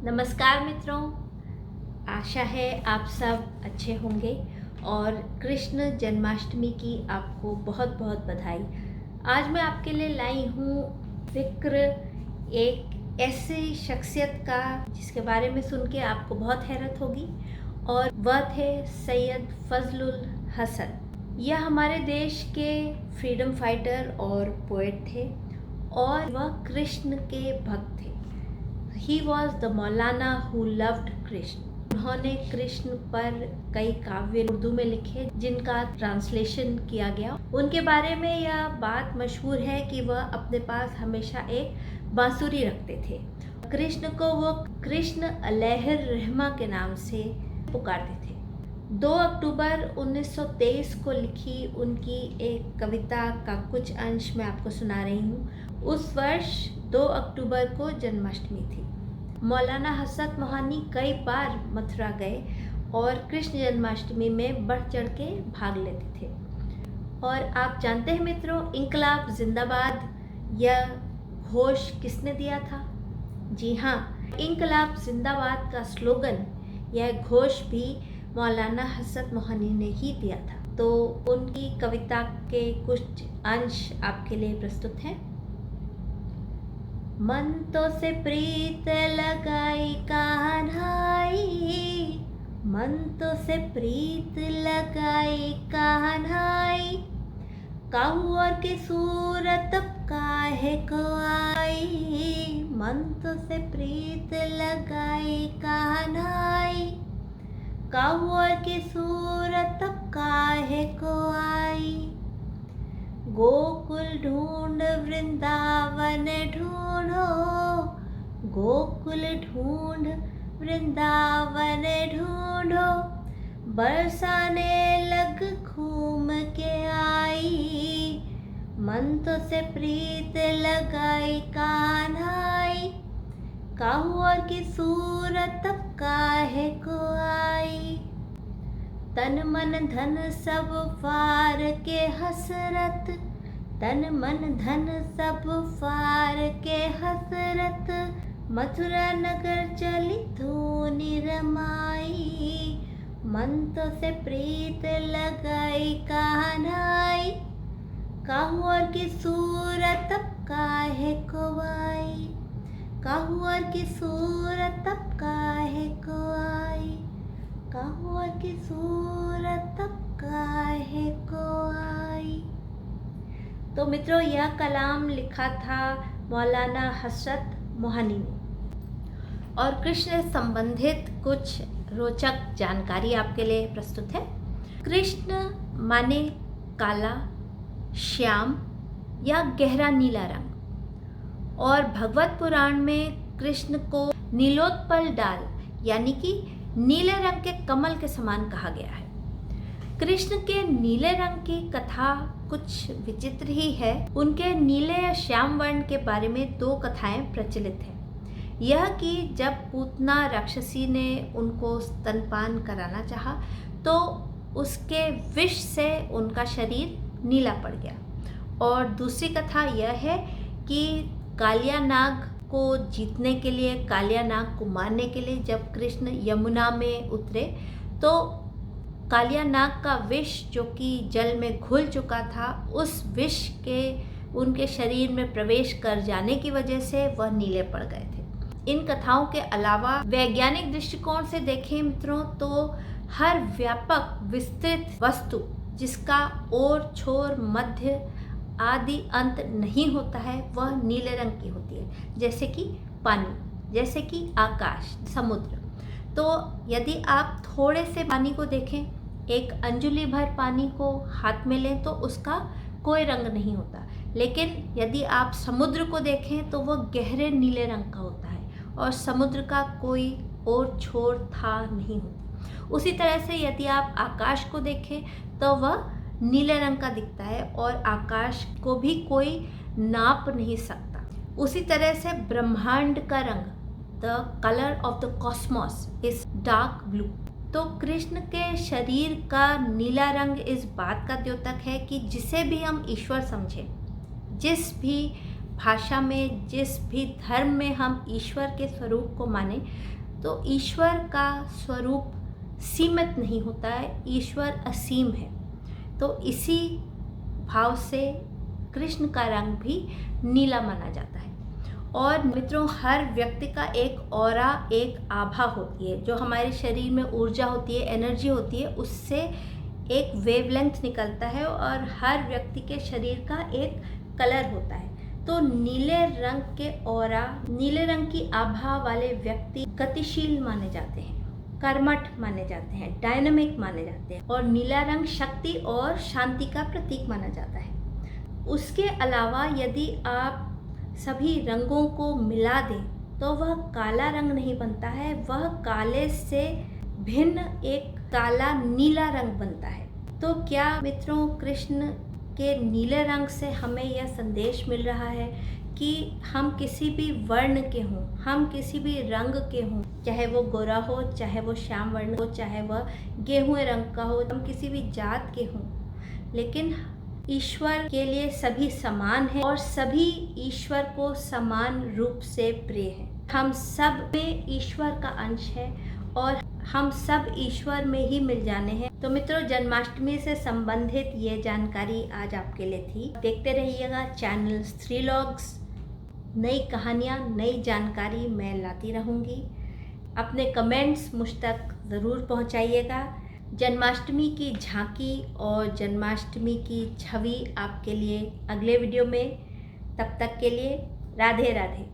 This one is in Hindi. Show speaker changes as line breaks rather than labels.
नमस्कार मित्रों, आशा है आप सब अच्छे होंगे और कृष्ण जन्माष्टमी की आपको बहुत बहुत बधाई। आज मैं आपके लिए लाई हूँ जिक्र एक ऐसी शख्सियत का जिसके बारे में सुन के आपको बहुत हैरत होगी और वह थे सैयद फजलुल हसन। यह हमारे देश के फ्रीडम फाइटर और पोएट थे और वह कृष्ण के भक्त थे। He was the Maulana who loved Krishna. उन्होंने कृष्ण पर कई काव्य उर्दू में लिखे जिनका ट्रांसलेशन किया गया। उनके बारे में यह बात मशहूर है कि वह अपने पास हमेशा एक बांसुरी रखते थे। कृष्ण को वो कृष्ण अलैहिर रहमा के नाम से पुकारते थे। 2 अक्टूबर 1923 को लिखी उनकी एक कविता का कुछ अंश मैं आपको सुना रही हूँ। उस वर्ष 2 अक्टूबर को जन्माष्टमी थी। मौलाना हसरत मोहानी कई बार मथुरा गए और कृष्ण जन्माष्टमी में बढ़ चढ़ के भाग लेते थे। और आप जानते हैं मित्रों, इंकलाब जिंदाबाद यह घोष किसने दिया था? जी हाँ, इंकलाब जिंदाबाद का स्लोगन, यह घोष भी मौलाना हसरत मोहानी ने ही दिया था। तो उनकी कविता के कुछ अंश आपके लिए प्रस्तुत हैं। मन तो से प्रीत लगाई कान्हाई, मन तो से प्रीत लगाई कान्हाई, काहू और की सूरत अब काहे को आई, मन तो से प्रीत लगाई कान्हाई, काहू और की सूरत अब काहे को आई, गोकुल ढूंढ वृंदावन ढूंढो, गोकुल ढूंढ वृंदावन ढूंढो, बरसाने लग घूम के आई, मन तो से प्रीत लगाई कान्हाई, काहू और की सूरत अब काहे को आई, तन मन धन सब फार के हसरत, तन मन धन सब फार के हसरत, मथुरा नगर चली धूनी रमाई, मन तो से प्रीत लगाई कान्हाई, काहू और की सूरत अब काहे को आई, काहू और की सूरत अब काहे को आई, काहू और की सूरत अब काहे को आई। तो मित्रों, यह कलाम लिखा था मौलाना हसरत मोहानी ने और कृष्ण से संबंधित कुछ रोचक जानकारी आपके लिए प्रस्तुत है। कृष्ण माने काला, श्याम या गहरा नीला रंग, और भगवत पुराण में कृष्ण को नीलोत्पल डाल यानी कि नीले रंग के कमल के समान कहा गया है। कृष्ण के नीले रंग की कथा कुछ विचित्र ही है। उनके नीले या श्याम वर्ण के बारे में 2 कथाएं प्रचलित हैं। यह कि जब पूतना राक्षसी ने उनको स्तनपान कराना चाहा तो उसके विष से उनका शरीर नीला पड़ गया, और दूसरी कथा यह है कि कालिया नाग को जीतने के लिए, कालिया नाग को मारने के लिए जब कृष्ण यमुना में उतरे तो कालिया नाग का विष जो कि जल में घुल चुका था, उस विष के उनके शरीर में प्रवेश कर जाने की वजह से वह नीले पड़ गए थे। इन कथाओं के अलावा वैज्ञानिक दृष्टिकोण से देखें मित्रों तो हर व्यापक विस्तृत वस्तु जिसका ओर, छोर, मध्य आदि अंत नहीं होता है वह नीले रंग की होती है, जैसे कि पानी, जैसे कि आकाश, समुद्र। तो यदि आप थोड़े से पानी को देखें, एक अंजुली भर पानी को हाथ में लें तो उसका कोई रंग नहीं होता, लेकिन यदि आप समुद्र को देखें तो वह गहरे नीले रंग का होता है और समुद्र का कोई और छोर था नहीं होता। उसी तरह से यदि आप आकाश को देखें तो वह नीले रंग का दिखता है और आकाश को भी कोई नाप नहीं सकता। उसी तरह से ब्रह्मांड का रंग, the colour of the Cosmos is dark blue. तो कृष्ण के शरीर का नीला रंग इस बात का द्योतक है कि जिसे भी हम ईश्वर समझें, जिस भी भाषा में, जिस भी धर्म में हम ईश्वर के स्वरूप को माने, तो ईश्वर का स्वरूप सीमित नहीं होता है, ईश्वर असीम है। तो इसी भाव से कृष्ण का रंग भी नीला माना जाता है। और मित्रों, हर व्यक्ति का एक ऑरा, एक आभा होती है, जो हमारे शरीर में ऊर्जा होती है, एनर्जी होती है, उससे एक वेवलेंथ निकलता है और हर व्यक्ति के शरीर का एक कलर होता है। तो नीले रंग के ऑरा, नीले रंग की आभा वाले व्यक्ति गतिशील माने जाते हैं, कर्मठ माने जाते हैं, डायनामिक माने जाते हैं, और नीला रंग शक्ति और शांति का प्रतीक माना जाता है। उसके अलावा यदि आप सभी रंगों को मिला दें तो वह काला रंग नहीं बनता है, वह काले से भिन्न एक काला नीला रंग बनता है। तो क्या मित्रों, कृष्ण के नीले रंग से हमें यह संदेश मिल रहा है कि हम किसी भी वर्ण के हों, हम किसी भी रंग के हों, चाहे वो गोरा हो, चाहे वो श्याम वर्ण हो, चाहे वह गेहूं रंग का हो, हम किसी भी जात के हों, लेकिन ईश्वर के लिए सभी समान हैं और सभी ईश्वर को समान रूप से प्रिय हैं। हम सब में ईश्वर का अंश है और हम सब ईश्वर में ही मिल जाने हैं। तो मित्रों, जन्माष्टमी से संबंधित ये जानकारी आज आपके लिए थी। देखते रहिएगा चैनल स्त्रीलॉग्स। नई कहानियाँ, नई जानकारी मैं लाती रहूँगी। अपने कमेंट्स मुझ तक ज़रूर पहुँचाइएगा। जन्माष्टमी की झांकी और जन्माष्टमी की छवि आपके लिए अगले वीडियो में। तब तक के लिए राधे राधे।